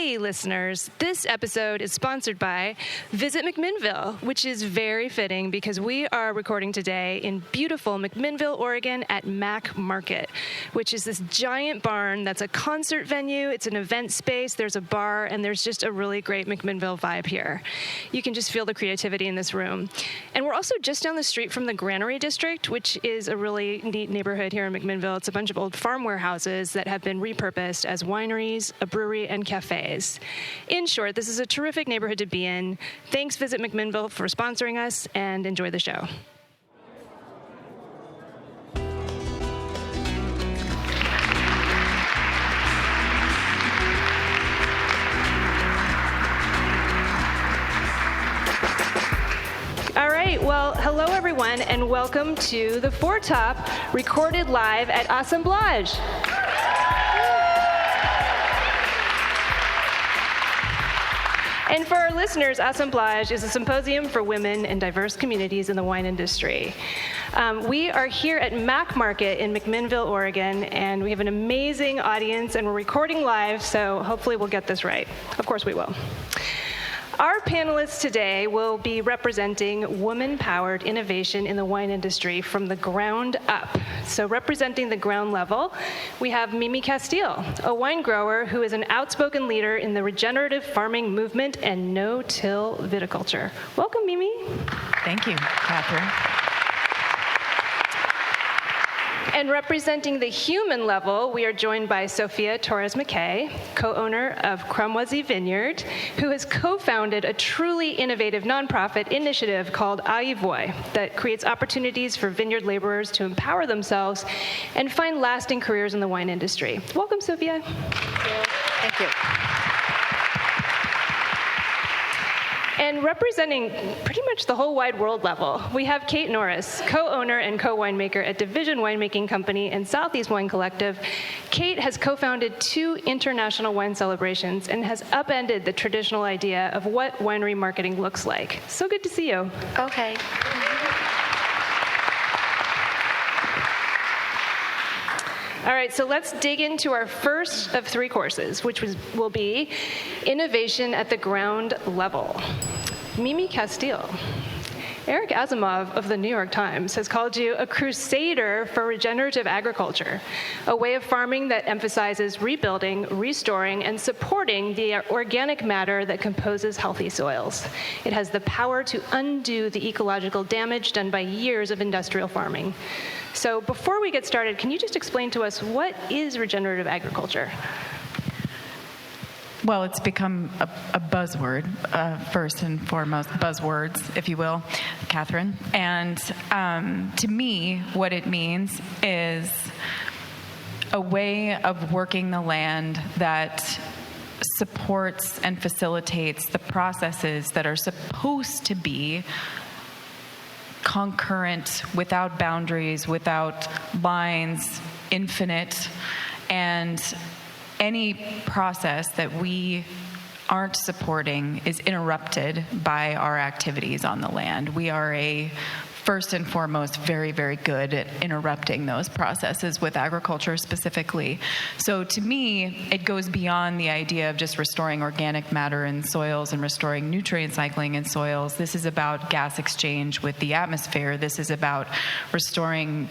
Hey, listeners. This episode is sponsored by Visit McMinnville, which is very fitting because we are recording today in beautiful McMinnville, Oregon at Mac Market, which is this giant barn that's a concert venue. It's an event space. There's a bar, and there's just a really great McMinnville vibe here. You can just feel the creativity in this room. And we're also just down the street from the Granary District, which is a really neat neighborhood here in McMinnville. It's a bunch of old farm warehouses that have been repurposed as wineries, a brewery, and cafes. In short, this is a terrific neighborhood to be in. Thanks, Visit McMinnville, for sponsoring us, and enjoy the show. All right, well, hello everyone, and welcome to the Four Top, recorded live at Assemblage. And for our listeners, Assemblage is a symposium for women and diverse communities in the wine industry. We are here at Mac Market in McMinnville, Oregon, and we have an amazing audience, and we're recording live, so hopefully we'll get this right. Of course we will. Our panelists today will be representing woman-powered innovation in the wine industry from the ground up. So representing the ground level, we have Mimi Castile, a wine grower who is an outspoken leader in the regenerative farming movement and no-till viticulture. Welcome, Mimi. Thank you, Catherine. And representing the human level, we are joined by Sophia Torres-McKay, co-owner of Cramoisi Vineyard, who has co-founded a truly innovative nonprofit initiative called Aivoy that creates opportunities for vineyard laborers to empower themselves and find lasting careers in the wine industry. Welcome, Sophia. Thank you. And representing pretty much the whole wide world level, we have Kate Norris, co-owner and co-winemaker at Division Winemaking Company and Southeast Wine Collective. Kate has co-founded 2 international wine celebrations and has upended the traditional idea of what winery marketing looks like. So good to see you. Okay. All right, so let's dig into our first of 3 courses, which will be innovation at the ground level. Mimi Castile. Eric Asimov of the New York Times has called you a crusader for regenerative agriculture, a way of farming that emphasizes rebuilding, restoring, and supporting the organic matter that composes healthy soils. It has the power to undo the ecological damage done by years of industrial farming. So before we get started, can you just explain to us what is regenerative agriculture? Well, it's become a buzzword, first and foremost, buzzwords, if you will, Catherine. And to me, what it means is a way of working the land that supports and facilitates the processes that are supposed to be concurrent, without boundaries, without lines, infinite, and any process that we aren't supporting is interrupted by our activities on the land. We are first and foremost, very, very good at interrupting those processes with agriculture specifically. So to me, it goes beyond the idea of just restoring organic matter in soils and restoring nutrient cycling in soils. This is about gas exchange with the atmosphere. This is about restoring,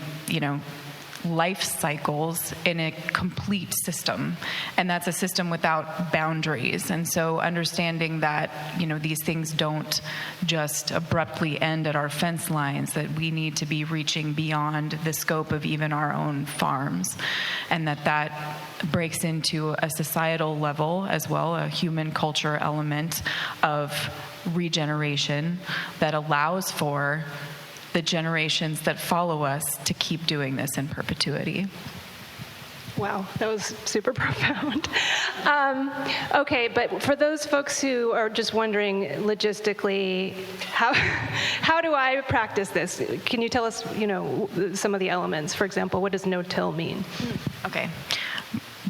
life cycles in a complete system, and that's a system without boundaries. And so understanding that these things don't just abruptly end at our fence lines, that we need to be reaching beyond the scope of even our own farms, and that breaks into a societal level as well, a human culture element of regeneration that allows for the generations that follow us to keep doing this in perpetuity. Wow, that was super profound. Okay, but for those folks who are just wondering logistically, how do I practice this? Can you tell us, some of the elements? For example, what does no-till mean? Okay.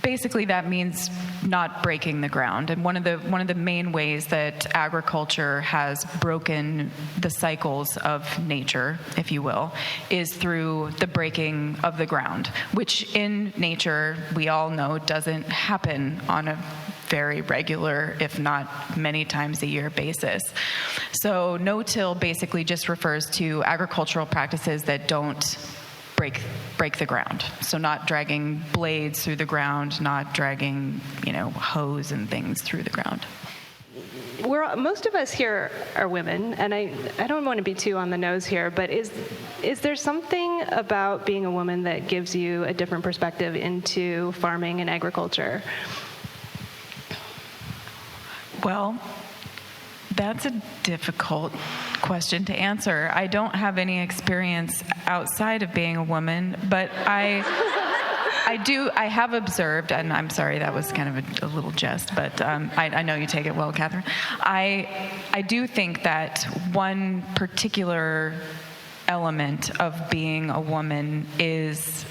Basically, that means not breaking the ground. And one of the main ways that agriculture has broken the cycles of nature, if you will, is through the breaking of the ground, which in nature, we all know, doesn't happen on a very regular, if not many times a year basis. So no-till basically just refers to agricultural practices that don't break the ground. So not dragging blades through the ground, not dragging, hose and things through the ground. Most of us here are women, and I don't want to be too on the nose here, but is there something about being a woman that gives you a different perspective into farming and agriculture? Well, that's a difficult question to answer. I don't have any experience outside of being a woman, but I have observed, and I'm sorry, that was kind of a little jest, but I know you take it well, Catherine. I do think that one particular element of being a woman is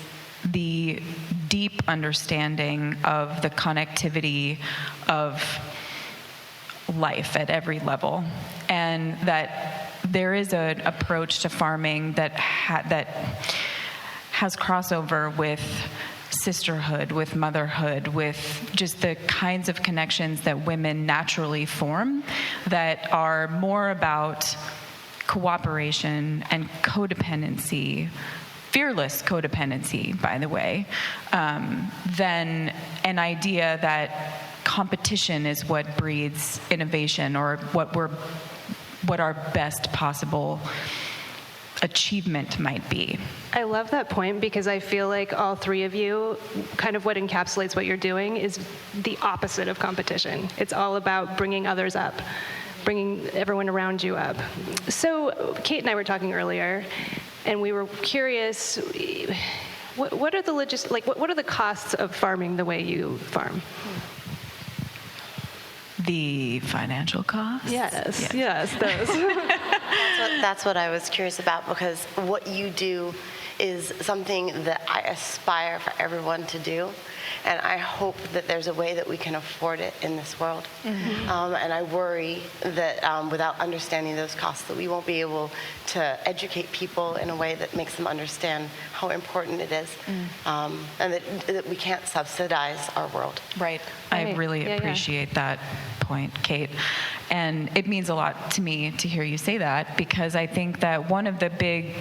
the deep understanding of the connectivity of life at every level, and that there is an approach to farming that has crossover with sisterhood, with motherhood, with just the kinds of connections that women naturally form that are more about cooperation and codependency, fearless codependency, by the way, than an idea that competition is what breeds innovation, or what our best possible achievement might be. I love that point, because I feel like all three of you, kind of what encapsulates what you're doing is the opposite of competition. It's all about bringing others up, bringing everyone around you up. So Kate and I were talking earlier, and we were curious, what are the costs of farming the way you farm? The financial costs? Yes, those. That's what I was curious about, because what you do is something that I aspire for everyone to do, and I hope that there's a way that we can afford it in this world. Mm-hmm. And I worry that without understanding those costs, that we won't be able to educate people in a way that makes them understand how important it is, and that we can't subsidize our world. Right. I really appreciate that point, Kate. And it means a lot to me to hear you say that, because I think that one of the big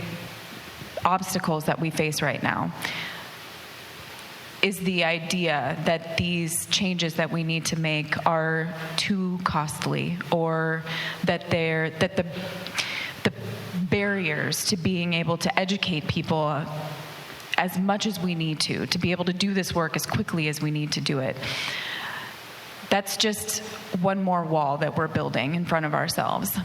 obstacles that we face right now is the idea that these changes that we need to make are too costly, or that the barriers to being able to educate people as much as we need to be able to do this work as quickly as we need to do it. That's just one more wall that we're building in front of ourselves.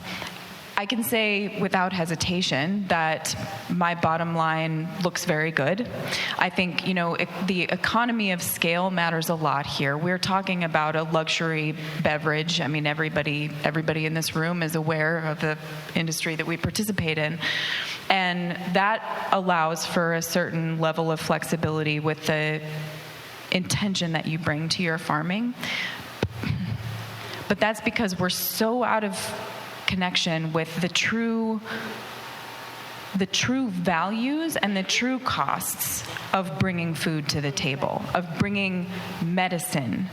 I can say without hesitation that my bottom line looks very good. I think, the economy of scale matters a lot here. We're talking about a luxury beverage. I mean, everybody in this room is aware of the industry that we participate in. And that allows for a certain level of flexibility with the intention that you bring to your farming. But that's because we're so out of connection with the true values and the true costs of bringing food to the table, of bringing medicine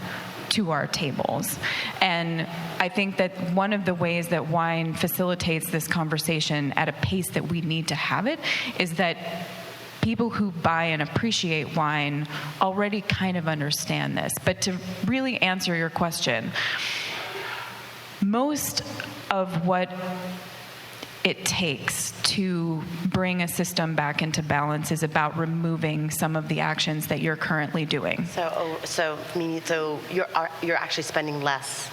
to our tables. And I think that one of the ways that wine facilitates this conversation at a pace that we need to have it is that people who buy and appreciate wine already kind of understand this. But to really answer your question, most of what it takes to bring a system back into balance is about removing some of the actions that you're currently doing. So you're actually spending less.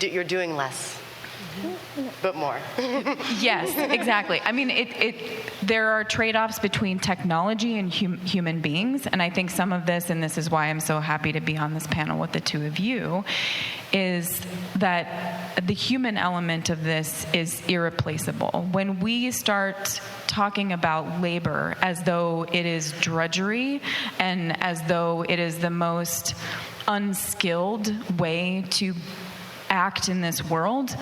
You're doing less, but more. Yes, exactly. I mean, there are trade-offs between technology and human beings, and I think some of this, and this is why I'm so happy to be on this panel with the two of you, is that the human element of this is irreplaceable. When we start talking about labor as though it is drudgery and as though it is the most unskilled way to act in this world,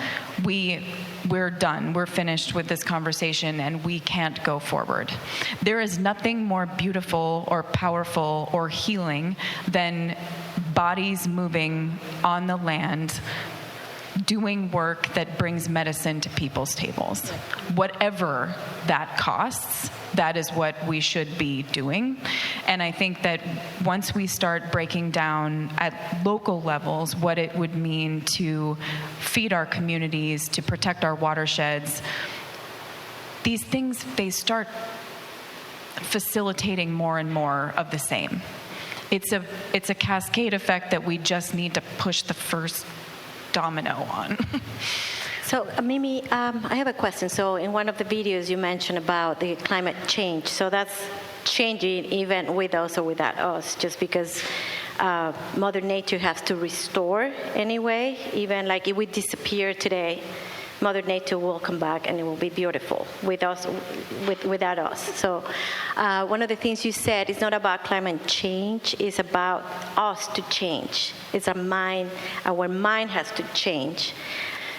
we're done. We're finished with this conversation, and we can't go forward. There is nothing more beautiful or powerful or healing than bodies moving on the land, doing work that brings medicine to people's tables. Whatever that costs, that is what we should be doing. And I think that once we start breaking down at local levels what it would mean to feed our communities, to protect our watersheds, these things, they start facilitating more and more of the same. It's a cascade effect that we just need to push the first domino on. So, Mimi, I have a question. So, in one of the videos, you mentioned about the climate change. So, that's changing even with us or without us, just because Mother Nature has to restore anyway. Even like if we disappear today, Mother Nature will come back and it will be beautiful with us, without us. So one of the things you said is not about climate change, it's about us to change. It's our mind has to change.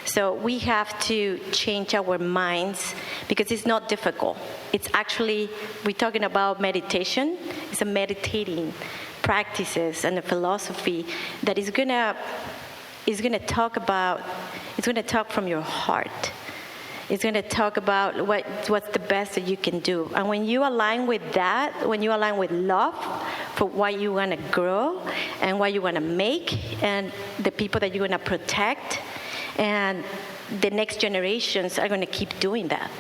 So we have to change our minds because it's not difficult. It's actually, we're talking about meditation. It's a meditating practices and a philosophy that is gonna talk from your heart. It's going to talk about what's the best that you can do. And when you align with that, when you align with love for what you want to grow and what you want to make and the people that you're going to protect, and the next generations are going to keep doing that.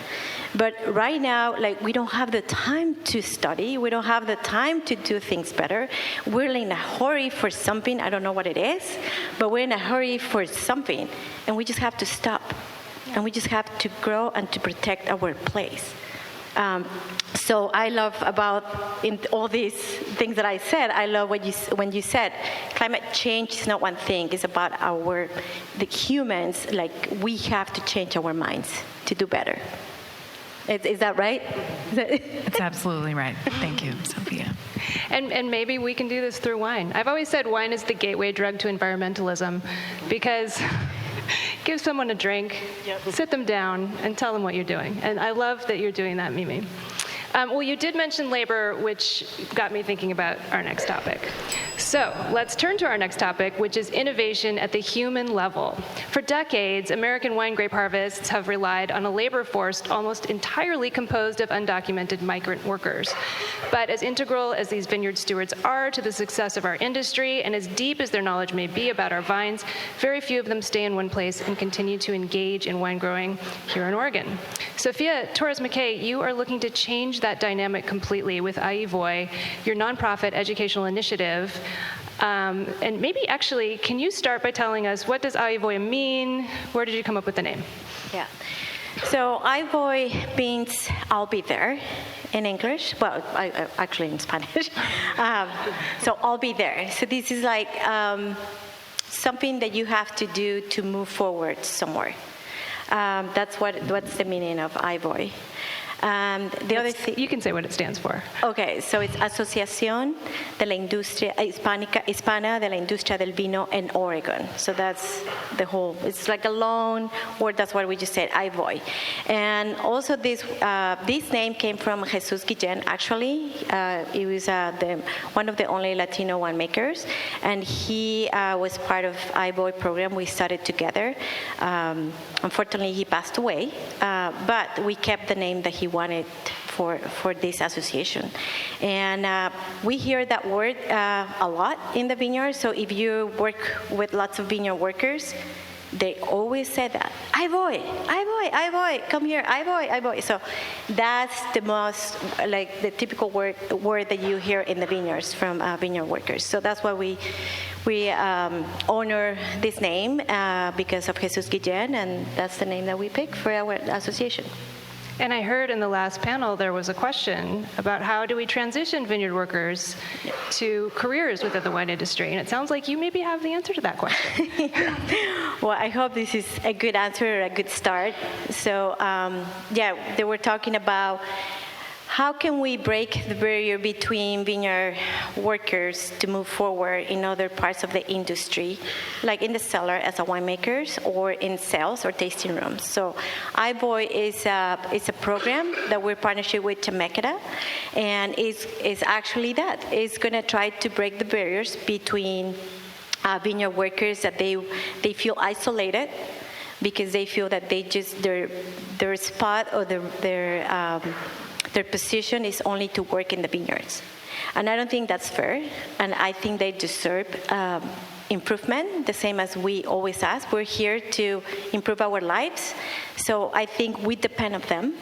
But right now, like, we don't have the time to study. We don't have the time to do things better. We're in a hurry for something. I don't know what it is, but we're in a hurry for something. And we just have to stop. And we just have to grow and to protect our place. So I love about in all these things that I said, I love when you said climate change is not one thing. It's about the humans, like, we have to change our minds to do better. Is that right? It's absolutely right. Thank you, Sophia. And maybe we can do this through wine. I've always said wine is the gateway drug to environmentalism, because give someone a drink, sit them down, and tell them what you're doing. And I love that you're doing that, Mimi. Well, you did mention labor, which got me thinking about our next topic. So let's turn to our next topic, which is innovation at the human level. For decades, American wine grape harvests have relied on a labor force almost entirely composed of undocumented migrant workers. But as integral as these vineyard stewards are to the success of our industry, and as deep as their knowledge may be about our vines, very few of them stay in one place and continue to engage in wine growing here in Oregon. Sophia Torres-McKay, you are looking to change that dynamic completely with Aivoy, your nonprofit educational initiative. And maybe actually, can you start by telling us, what does Aivoy mean? Where did you come up with the name? Yeah. So Aivoy means I'll be there in English. Well, actually in Spanish. So I'll be there. So this is like something that you have to do to move forward somewhere. What's the meaning of Aivoy. The other thing, you can say what it stands for. Okay, so it's Asociación de la Industria Hispana de la Industria del Vino en Oregon. So that's the whole. It's like a long word. That's what we just said, Aivoy. And also this name came from Jesus Guillen. Actually, he was one of the only Latino winemakers, and he was part of Aivoy program. We started together. Unfortunately, he passed away, but we kept the name that he wanted for this association. And we hear that word a lot in the vineyard. So if you work with lots of vineyard workers, they always say that, Aivoy, Aivoy, Aivoy, come here, Aivoy, Aivoy. So that's the most, like, the typical word that you hear in the vineyards from vineyard workers. So that's why we honor this name because of Jesus Guillen, and that's the name that we picked for our association. And I heard in the last panel there was a question about how do we transition vineyard workers to careers within the wine industry, and it sounds like you maybe have the answer to that question. Well, I hope this is a good answer, a good start. So, they were talking about how can we break the barrier between vineyard workers to move forward in other parts of the industry, like in the cellar as a winemakers or in sales or tasting rooms. So Aivoy is a program that we're partnership with Temecula, and is actually that. It's going to try to break the barriers between vineyard workers that they feel isolated because they feel that their spot or their position is only to work in the vineyards. And I don't think that's fair, and I think they deserve improvement, the same as we always ask. We're here to improve our lives, so I think we depend on them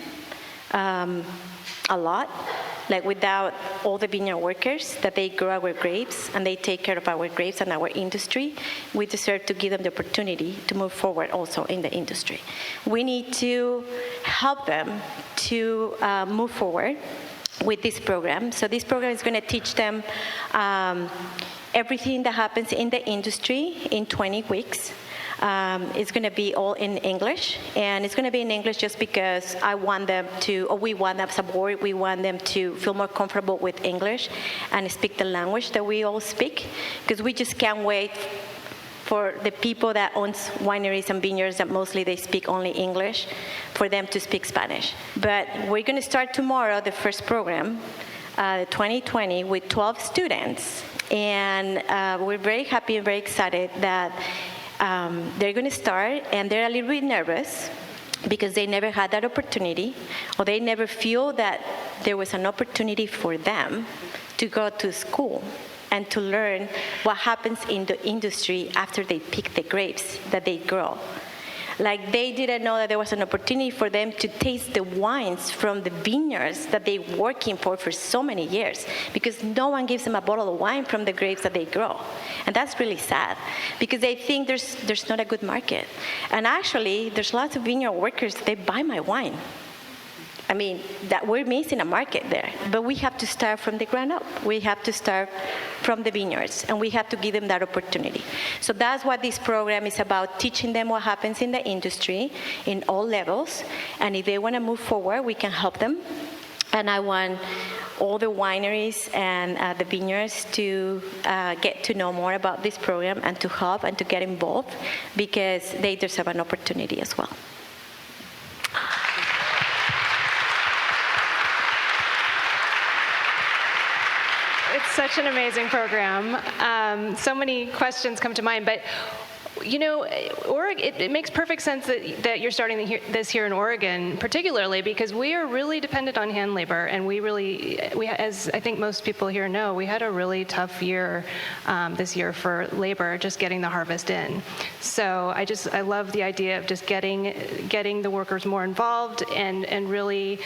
a lot. Like without all the vineyard workers that they grow our grapes and they take care of our grapes and our industry, we deserve to give them the opportunity to move forward also in the industry. We need to help them to move forward with this program. So this program is going to teach them everything that happens in the industry in 20 weeks. It's going to be all in English, and it's going to be in English just because I want them to, or we want them as a board, we want them to feel more comfortable with English and speak the language that we all speak, because we just can't wait for the people that owns wineries and vineyards that mostly they speak only English, for them to speak Spanish. But we're going to start tomorrow the first program, 2020, with 12 students, and we're very happy and very excited that they're going to start, and they're a little bit nervous because they never had that opportunity, or they never feel that there was an opportunity for them to go to school and to learn what happens in the industry after they pick the grapes that they grow. Like, they didn't know that there was an opportunity for them to taste the wines from the vineyards that they're working for so many years, because no one gives them a bottle of wine from the grapes that they grow. And that's really sad, because they think there's not a good market. And actually, there's lots of vineyard workers, they buy my wine. I mean, that we're missing a market there. But we have to start from the ground up. We have to start from the vineyards, and we have to give them that opportunity. So that's what this program is about, teaching them what happens in the industry in all levels. And if they want to move forward, we can help them. And I want all the wineries and the vineyards to get to know more about this program and to help and to get involved, because they deserve an opportunity as well. Such an amazing program. So many questions come to mind, but you know, it makes perfect sense that you're starting this here in Oregon, particularly because we are really dependent on hand labor, and we, as I think most people here know, we had a really tough year this year for labor, just getting the harvest in. So I love the idea of just getting the workers more involved and really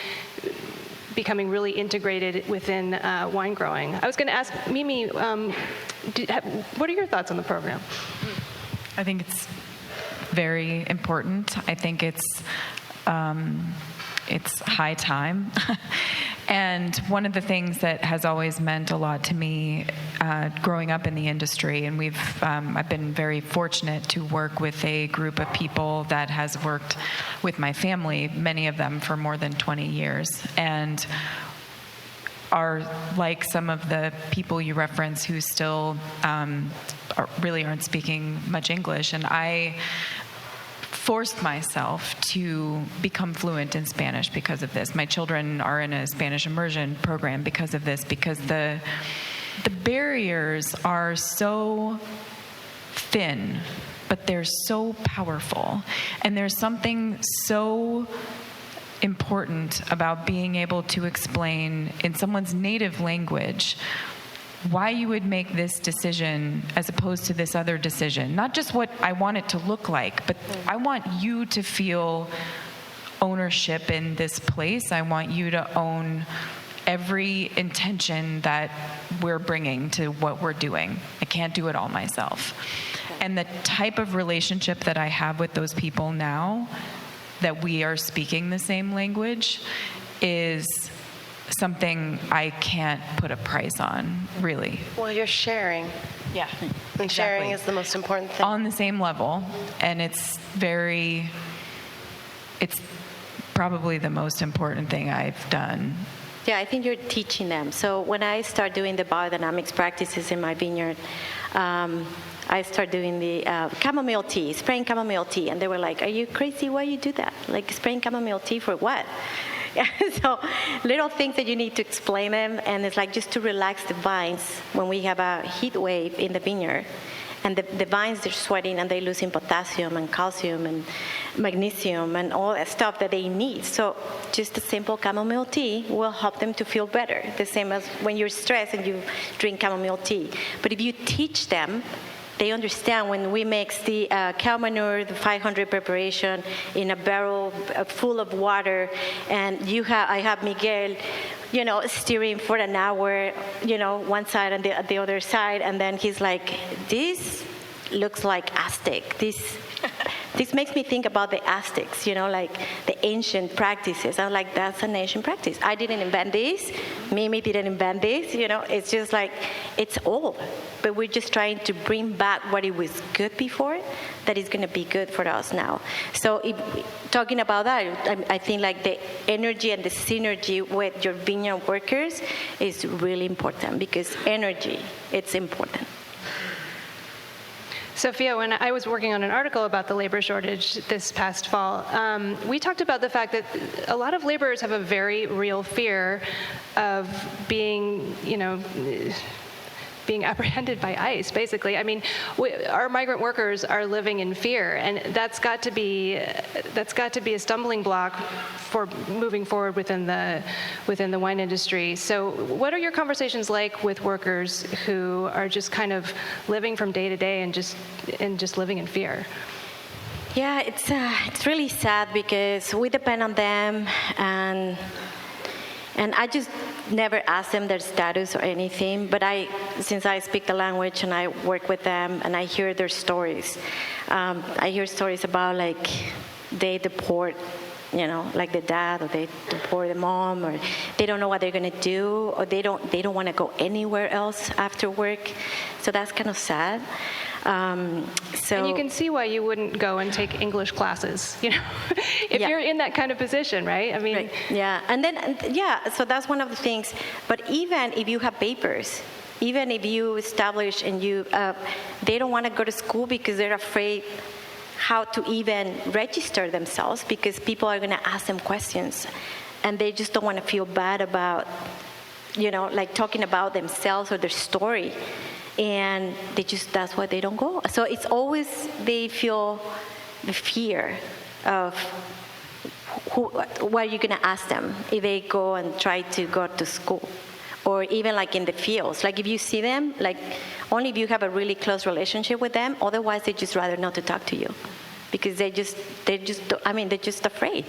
becoming really integrated within wine growing. I was going to ask Mimi, what are your thoughts on the program? I think it's very important. I think it's high time. And one of the things that has always meant a lot to me growing up in the industry, and I've been very fortunate to work with a group of people that has worked with my family, many of them for more than 20 years, and are like some of the people you reference who still really aren't speaking much English. And I forced myself to become fluent in Spanish because of this. My children are in a Spanish immersion program because of this, because the barriers are so thin, but they're so powerful. And there's something so important about being able to explain in someone's native language why you would make this decision as opposed to this other decision. Not just what I want it to look like, but I want you to feel ownership in this place. I want you to own every intention that we're bringing to what we're doing. I can't do it all myself. And the type of relationship that I have with those people now, that we are speaking the same language, is something I can't put a price on, really. Well, you're sharing. Yeah, And exactly. sharing is the most important thing. On the same level, and it's probably the most important thing I've done. Yeah, I think you're teaching them. So when I start doing the biodynamics practices in my vineyard, I start doing the chamomile tea, spraying chamomile tea, and they were like, "Are you crazy? Why you do that? Like, spraying chamomile tea for what?" So little things that you need to explain them, and it's like just to relax the vines when we have a heat wave in the vineyard, And the vines, they're sweating and they're losing potassium and calcium and magnesium and all that stuff that they need. So just a simple chamomile tea will help them to feel better, the same as when you're stressed and you drink chamomile tea. But if you teach them, they understand when we mix the cow manure, the 500 preparation in a barrel full of water, and I have Miguel, steering for an hour, one side and the other side, and then he's like, this looks like Aztec. This makes me think about the Aztecs, like the ancient practices. I'm like, that's an ancient practice. I didn't invent this. Mimi didn't invent this. It's just like, it's old. But we're just trying to bring back what it was good before that is going to be good for us now. So talking about that, I think like the energy and the synergy with your vineyard workers is really important, because energy, it's important. Sophia, when I was working on an article about the labor shortage this past fall, we talked about the fact that a lot of laborers have a very real fear of being apprehended by ICE, basically. I mean, our migrant workers are living in fear, and that's got to be a stumbling block for moving forward within the wine industry. So, what are your conversations like with workers who are just kind of living from day to day and just living in fear? Yeah, it's really sad because we depend on them, and I just never ask them their status or anything, but since I speak the language and I work with them and I hear their stories, I hear stories about like they deport, like the dad, or they deport the mom, or they don't know what they're gonna do, or they don't want to go anywhere else after work. So that's kind of sad. And you can see why you wouldn't go and take English classes, if you're in that kind of position, right? I mean, right. Yeah, and then so that's one of the things. But even if you have papers, even if you establish and they don't want to go to school because they're afraid how to even register themselves, because people are going to ask them questions, and they just don't want to feel bad about, like talking about themselves or their story. And that's why they don't go. So it's always, they feel the fear of what are you going to ask them if they go and try to go to school, or even like in the fields. Like if you see them, like only if you have a really close relationship with them. Otherwise, they just rather not to talk to you, because they're just afraid.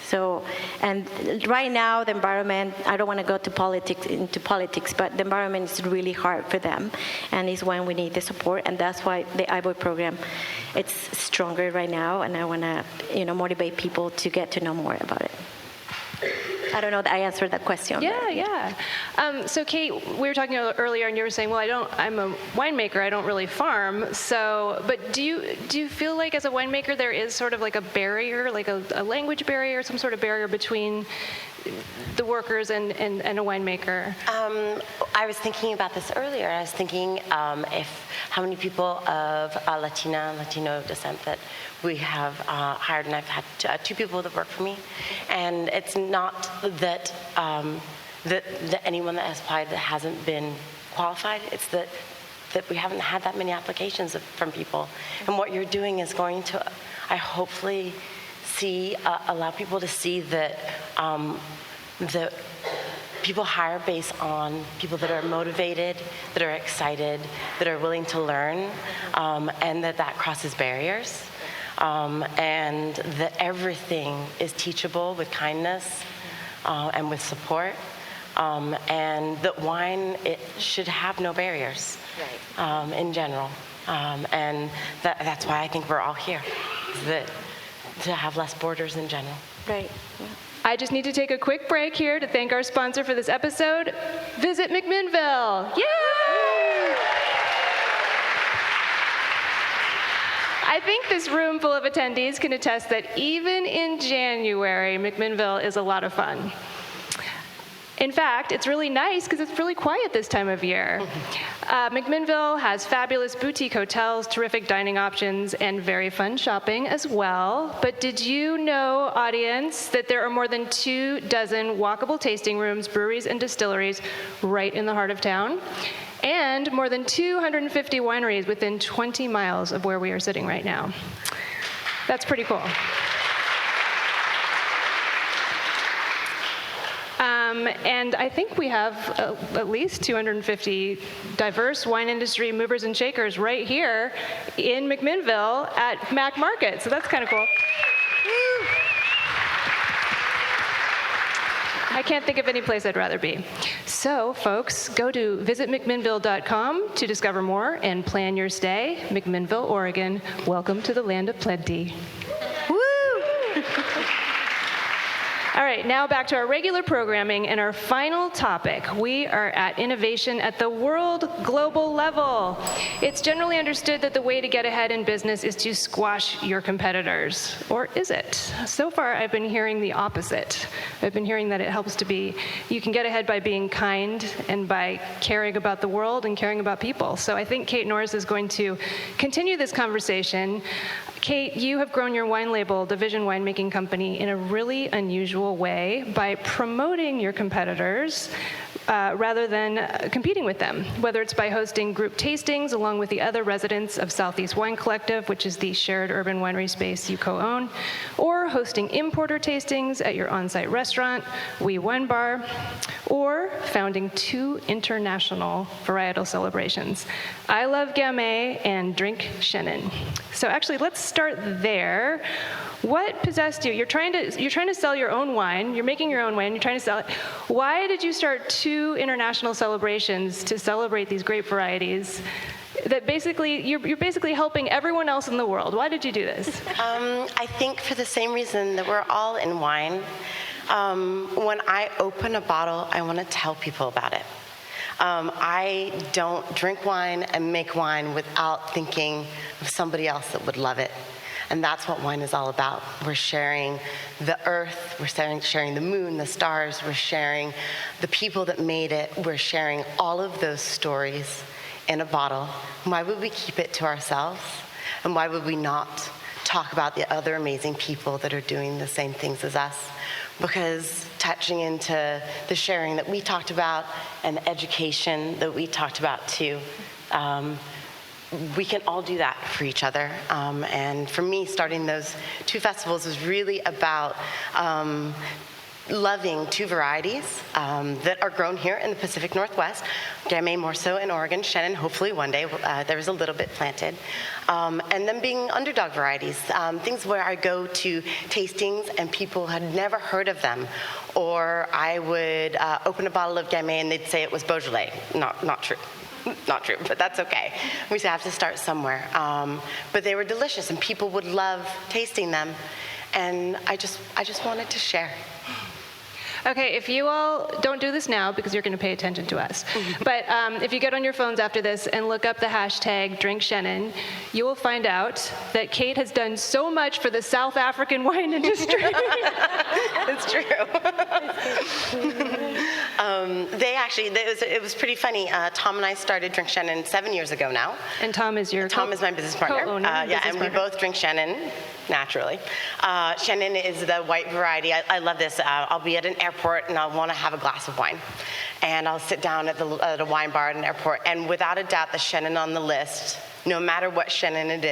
So, and right now, the environment, I don't want to go into politics, but the environment is really hard for them, and it's when we need the support, and that's why the iVoy program, it's stronger right now, and I want to, motivate people to get to know more about it. I don't know that I answered that question. Yeah. So Kate, we were talking earlier, and you were saying, well, I'm a winemaker, I don't really farm. So, but do you feel like as a winemaker there is sort of like a barrier, like a language barrier, some sort of barrier between the workers and a winemaker? I was thinking about this earlier. I was thinking how many people of Latino descent that we have hired, and I've had two people that work for me, and it's not that that anyone that has applied that hasn't been qualified. It's that we haven't had that many applications from people, and what you're doing is going to, I hopefully allow people to see that the people hire based on people that are motivated, that are excited, that are willing to learn, and that crosses barriers. And that everything is teachable with kindness and with support, and that wine, it should have no barriers, right. In general, and that's why I think we're all here, to have less borders in general. Right. Yeah. I just need to take a quick break here to thank our sponsor for this episode, Visit McMinnville. Yay! I think this room full of attendees can attest that even in January, McMinnville is a lot of fun. In fact, it's really nice because it's really quiet this time of year. McMinnville has fabulous boutique hotels, terrific dining options, and very fun shopping as well. But did you know, audience, that there are more than 24 walkable tasting rooms, breweries, and distilleries right in the heart of town? And more than 250 wineries within 20 miles of where we are sitting right now. That's pretty cool. And I think we have at least 250 diverse wine industry movers and shakers right here in McMinnville at Mac Market. So that's kind of cool. I can't think of any place I'd rather be. So, folks, go to visitmcminnville.com to discover more and plan your stay. McMinnville, Oregon, welcome to the land of plenty. Woo! All right, now back to our regular programming and our final topic. We are at innovation at the world global level. It's generally understood that the way to get ahead in business is to squash your competitors. Or is it? So far, I've been hearing the opposite. I've been hearing that it helps to be, you can get ahead by being kind and by caring about the world and caring about people. So I think Kate Norris is going to continue this conversation. Kate, you have grown your wine label, Division Winemaking Company, in a really unusual way by promoting your competitors rather than competing with them, whether it's by hosting group tastings along with the other residents of Southeast Wine Collective, which is the shared urban winery space you co-own, or hosting importer tastings at your on-site restaurant, We Wine Bar, or founding 2 international varietal celebrations, I Love Gamay and Drink Chenin. So actually, let's start there. What possessed you? You're trying to sell your own wine. You're making your own wine. You're trying to sell it. Why did you start 2 international celebrations to celebrate these grape varieties? That basically you're basically helping everyone else in the world. Why did you do this? I think for the same reason that we're all in wine. When I open a bottle, I want to tell people about it. I don't drink wine and make wine without thinking of somebody else that would love it. And that's what wine is all about. We're sharing the earth, we're sharing the moon, the stars, we're sharing the people that made it, we're sharing all of those stories in a bottle. Why would we keep it to ourselves? And why would we not talk about the other amazing people that are doing the same things as us? Because touching into the sharing that we talked about and the education that we talked about too, we can all do that for each other. And for me, starting those 2 festivals was really about loving 2 varieties that are grown here in the Pacific Northwest. Gamay more so in Oregon, Chenin hopefully one day. There was a little bit planted. And then being underdog varieties, things where I go to tastings and people had never heard of them. Or I would open a bottle of Gamay and they'd say it was Beaujolais. Not true. Not true, but that's okay. We have to start somewhere. But they were delicious, and people would love tasting them. And I just wanted to share. Okay, if you all don't do this now because you're going to pay attention to us, but if you get on your phones after this and look up the hashtag Drink Chenin, you will find out that Kate has done so much for the South African wine industry. It's true. It was pretty funny. Tom and I started Drink Chenin 7 years ago now. And Tom is your Tom is my business partner. We both drink Chenin, naturally. Chenin is the white variety. I love this. I'll be at an airport and I'll want to have a glass of wine. And I'll sit down at a wine bar at an airport, and without a doubt, the Chenin on the list, no matter what Chenin it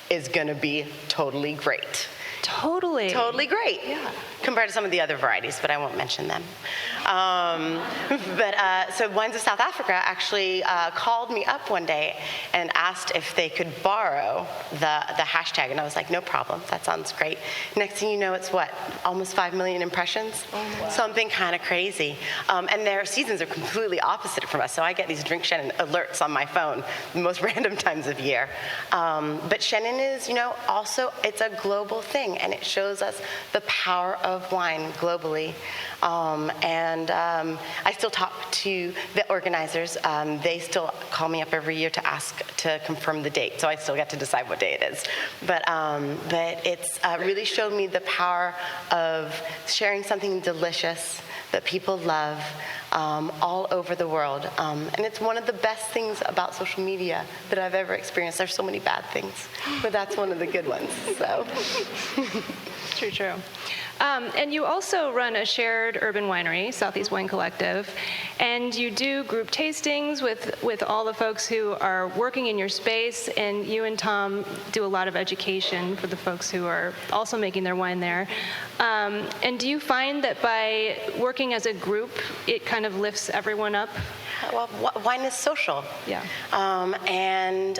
is going to be totally great. Totally. Totally great. Yeah. Compared to some of the other varieties, but I won't mention them. So Wines of South Africa actually called me up one day and asked if they could borrow the hashtag, and I was like, no problem, that sounds great. Next thing you know, it's what, almost 5 million impressions? Oh, wow. Something kind of crazy. And their seasons are completely opposite from us, so I get these Drink Chenin alerts on my phone the most random times of year. But Chenin is, also, it's a global thing, and it shows us the power of wine globally. I still talk to the organizers. They still call me up every year to ask to confirm the date, so I still get to decide what day it is. But it's really showed me the power of sharing something delicious that people love all over the world. And it's one of the best things about social media that I've ever experienced. There's so many bad things, but that's one of the good ones. So. True. And you also run a shared urban winery, Southeast Wine Collective, and you do group tastings with all the folks who are working in your space, and you and Tom do a lot of education for the folks who are also making their wine there. And do you find that by working as a group, it kind of lifts everyone up? Well, wine is social. Yeah. And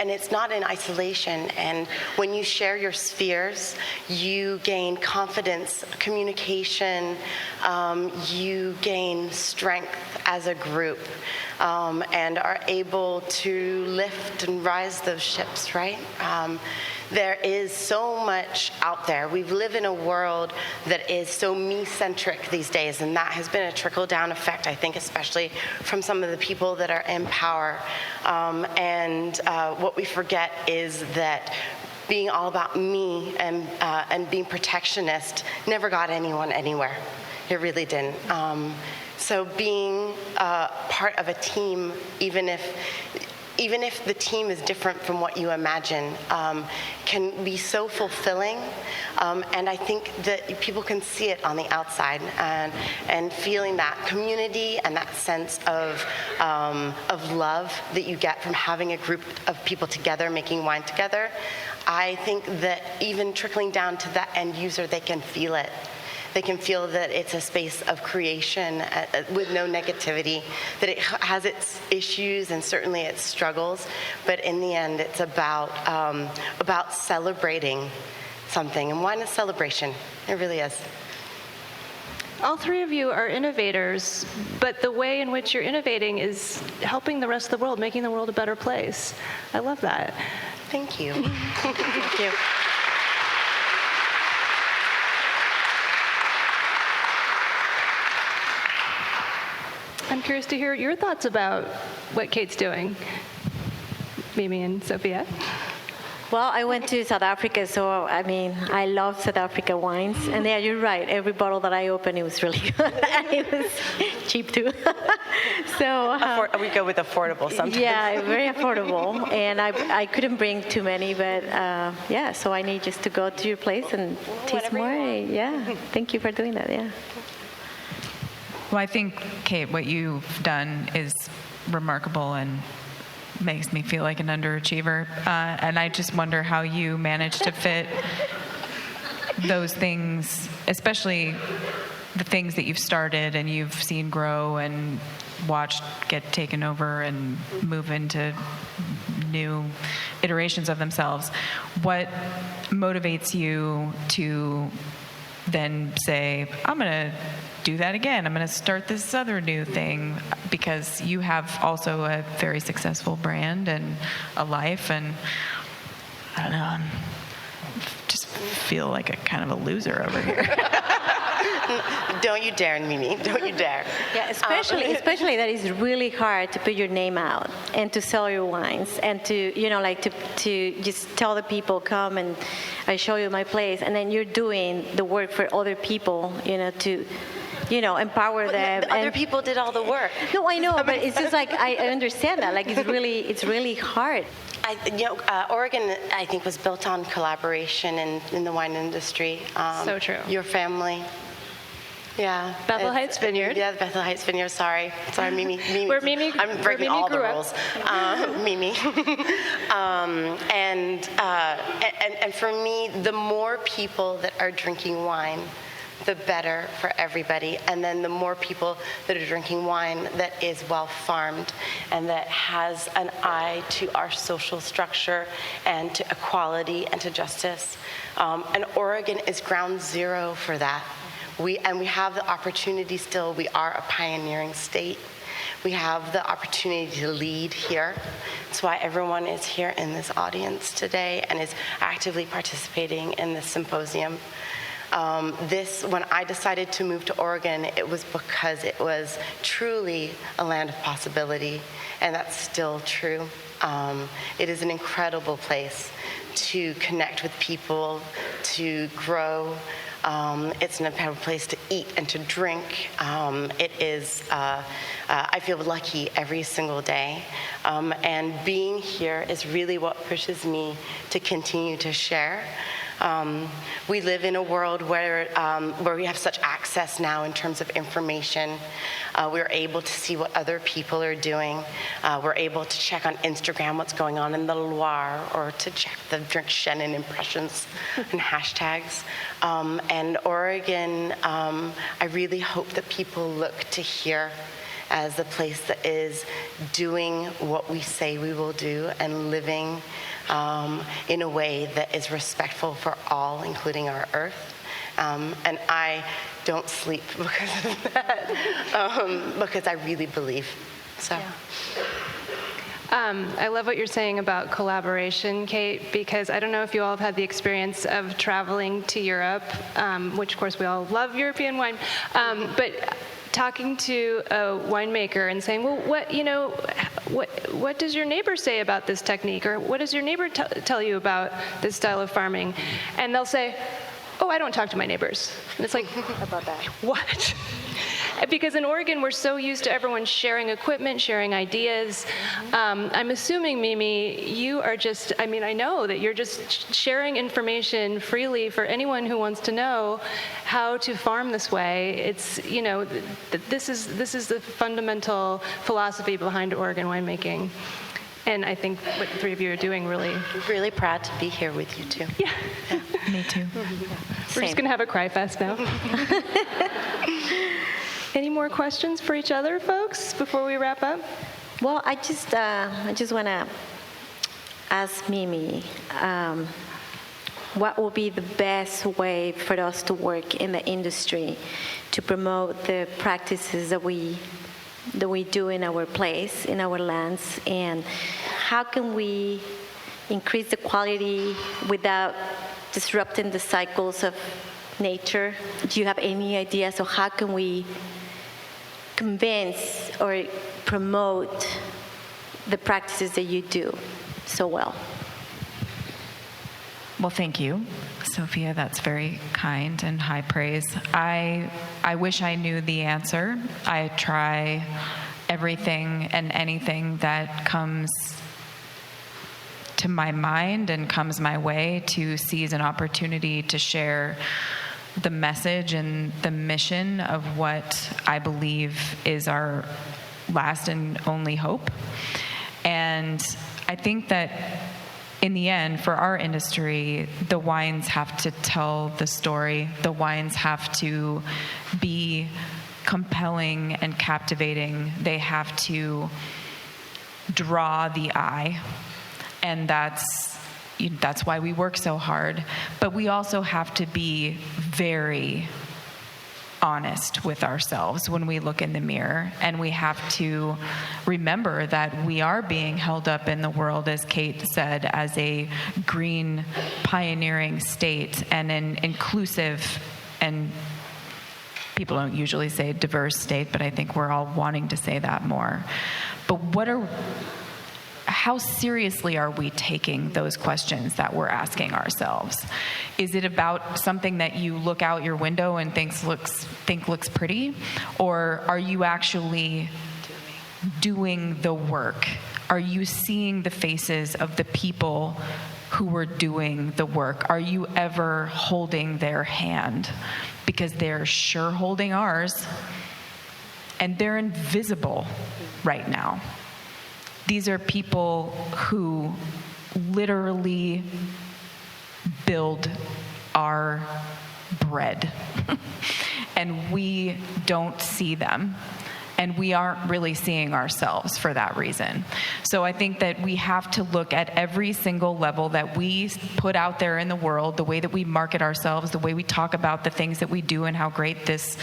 it's not in isolation. And when you share your spheres, you gain confidence, communication, you gain strength as a group, and are able to lift and rise those ships, right? There is so much out there. We live in a world that is so me-centric these days, and that has been a trickle-down effect, I think, especially from some of the people that are in power. And what we forget is that being all about me and being protectionist never got anyone anywhere. It really didn't. So being part of a team, even if the team is different from what you imagine, can be so fulfilling. And I think that people can see it on the outside, and feeling that community and that sense of love that you get from having a group of people together making wine together. I think that even trickling down to that end user, they can feel it. They can feel that it's a space of creation with no negativity, that it has its issues and certainly its struggles, but in the end, it's about celebrating something. And wine is celebration. It really is. All three of you are innovators, but the way in which you're innovating is helping the rest of the world, making the world a better place. I love that. Thank you. Thank you. I'm curious to hear your thoughts about what Kate's doing, Mimi and Sophia. Well, I went to South Africa, so I mean, I love South Africa wines. And yeah, you're right. Every bottle that I opened, it was really good. And it was cheap too. So we go with affordable sometimes. Yeah, very affordable. And I couldn't bring too many, but yeah. So I need just to go to your place and taste more. Yeah. Thank you for doing that. Yeah. Well, I think, Kate, what you've done is remarkable and makes me feel like an underachiever. And I just wonder how you manage to fit those things, especially the things that you've started and you've seen grow and watched get taken over and move into new iterations of themselves. What motivates you to then say, I'm going to do that again. I'm going to start this other new thing, because you have also a very successful brand and a life, and I don't know, I just feel like a kind of a loser over here. Don't you dare, Mimi. Don't you dare. Yeah, especially that it's really hard to put your name out and to sell your wines and to, to just tell the people, come and I show you my place, and then you're doing the work for other people, to empower them. Other people did all the work. No, I know, but it's just like I understand that. Like it's really hard. Oregon, I think, was built on collaboration in the wine industry. So true. Your family. Yeah. Bethel Heights Vineyard. Yeah, Bethel Heights Vineyard. Sorry, Mimi. Where Mimi, I'm breaking all the rules. Mimi. And for me, the more people that are drinking wine, the better for everybody. And then the more people that are drinking wine that is well farmed and that has an eye to our social structure and to equality and to justice. And Oregon is ground zero for that. We have the opportunity still. We are a pioneering state. We have the opportunity to lead here. That's why everyone is here in this audience today and is actively participating in this symposium. When I decided to move to Oregon, it was because it was truly a land of possibility, and that's still true. It is an incredible place to connect with people, to grow. It's an incredible place to eat and to drink. It is, I feel lucky every single day. And being here is really what pushes me to continue to share. We live in a world where we have such access now in terms of information. We're able to see what other people are doing. We're able to check on Instagram what's going on in the Loire, or to check the Drink Shannon impressions and hashtags. And Oregon, I really hope that people look to here as the place that is doing what we say we will do and living in a way that is respectful for all, including our earth. And I don't sleep because of that, because I really believe. So. Yeah. I love what you're saying about collaboration, Kate, because I don't know if you all have had the experience of traveling to Europe, which of course we all love European wine, but talking to a winemaker and saying, well, what does your neighbor say about this technique? Or what does your neighbor tell you about this style of farming? And they'll say, oh, I don't talk to my neighbors. And it's like, About that. what? Because in Oregon, we're so used to everyone sharing equipment, sharing ideas. I'm assuming, Mimi, you are just, I know that you're just sharing information freely for anyone who wants to know how to farm this way. It's, this is the fundamental philosophy behind Oregon winemaking. And I think what the three of you are doing really... Really proud to be here with you, too. Yeah. Me too. We're just going to have a cry fest now. Any more questions for each other, folks, before we wrap up? Well, I just want to ask Mimi, what will be the best way for us to work in the industry to promote the practices that we do in our place, in our lands, and how can we increase the quality without disrupting the cycles of nature? Do you have any ideas of how can we convince or promote the practices that you do so well? Well, thank you, Sophia. That's very kind and high praise. I wish I knew the answer. I try everything and anything that comes to my mind and comes my way to seize an opportunity to share the message and the mission of what I believe is our last and only hope. And I think that in the end, for our industry, the wines have to tell the story. The wines have to be compelling and captivating. They have to draw the eye. And that's why we work so hard. But we also have to be very honest with ourselves when we look in the mirror, and we have to remember that we are being held up in the world, as Kate said, as a green pioneering state and an inclusive, and people don't usually say diverse state, but I think we're all wanting to say that more. But how seriously are we taking those questions that we're asking ourselves? Is it about something that you look out your window and think looks pretty? Or are you actually doing the work? Are you seeing the faces of the people who are doing the work? Are you ever holding their hand? Because they're sure holding ours, and they're invisible right now. These are people who literally build our bread, and we don't see them, and we aren't really seeing ourselves for that reason. So I think that we have to look at every single level that we put out there in the world, the way that we market ourselves, the way we talk about the things that we do and how great this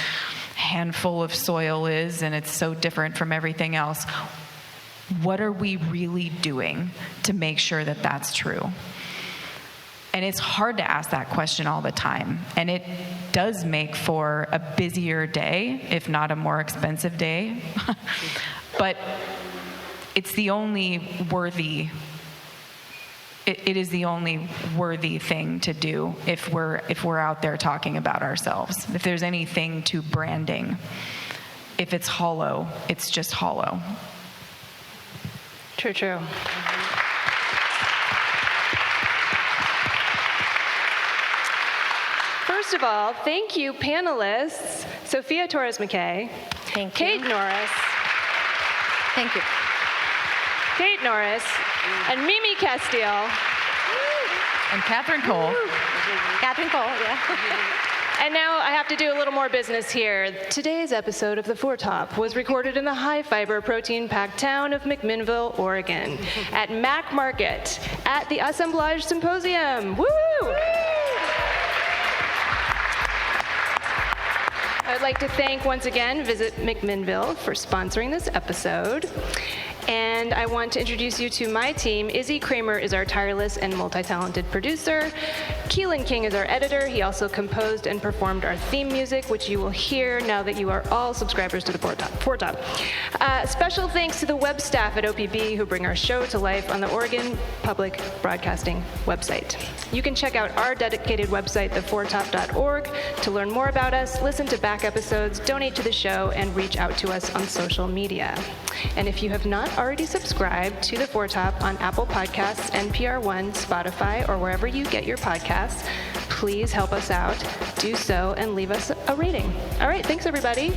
handful of soil is, and it's so different from everything else. What are we really doing to make sure that that's true? And it's hard to ask that question all the time. And it does make for a busier day, if not a more expensive day. But it's the only worthy, it is the only worthy thing to do if we're out there talking about ourselves. If there's anything to branding, if it's hollow, it's just hollow. True, true. First of all, thank you, panelists, Sophia Torres-McKay, Thank you. Kate Norris, Thank you. Kate Norris, and Mimi Castile. And Catherine Cole. Catherine Cole, yeah. And now I have to do a little more business here. Today's episode of The Four Top was recorded in the high-fiber, protein-packed town of McMinnville, Oregon, at Mac Market, at the Assemblage Symposium. Woo! I'd like to thank, once again, Visit McMinnville for sponsoring this episode. And I want to introduce you to my team. Izzy Kramer is our tireless and multi-talented producer. Keelan King is our editor. He also composed and performed our theme music, which you will hear now that you are all subscribers to the Four Top. Special thanks to the web staff at OPB who bring our show to life on the Oregon Public Broadcasting website. You can check out our dedicated website, thefourtop.org, to learn more about us, listen to back episodes, donate to the show, and reach out to us on social media. And if you have not already subscribed to The Four Top on Apple Podcasts, NPR One, Spotify, or wherever you get your podcasts, please help us out. Do so and leave us a rating. All right, thanks everybody.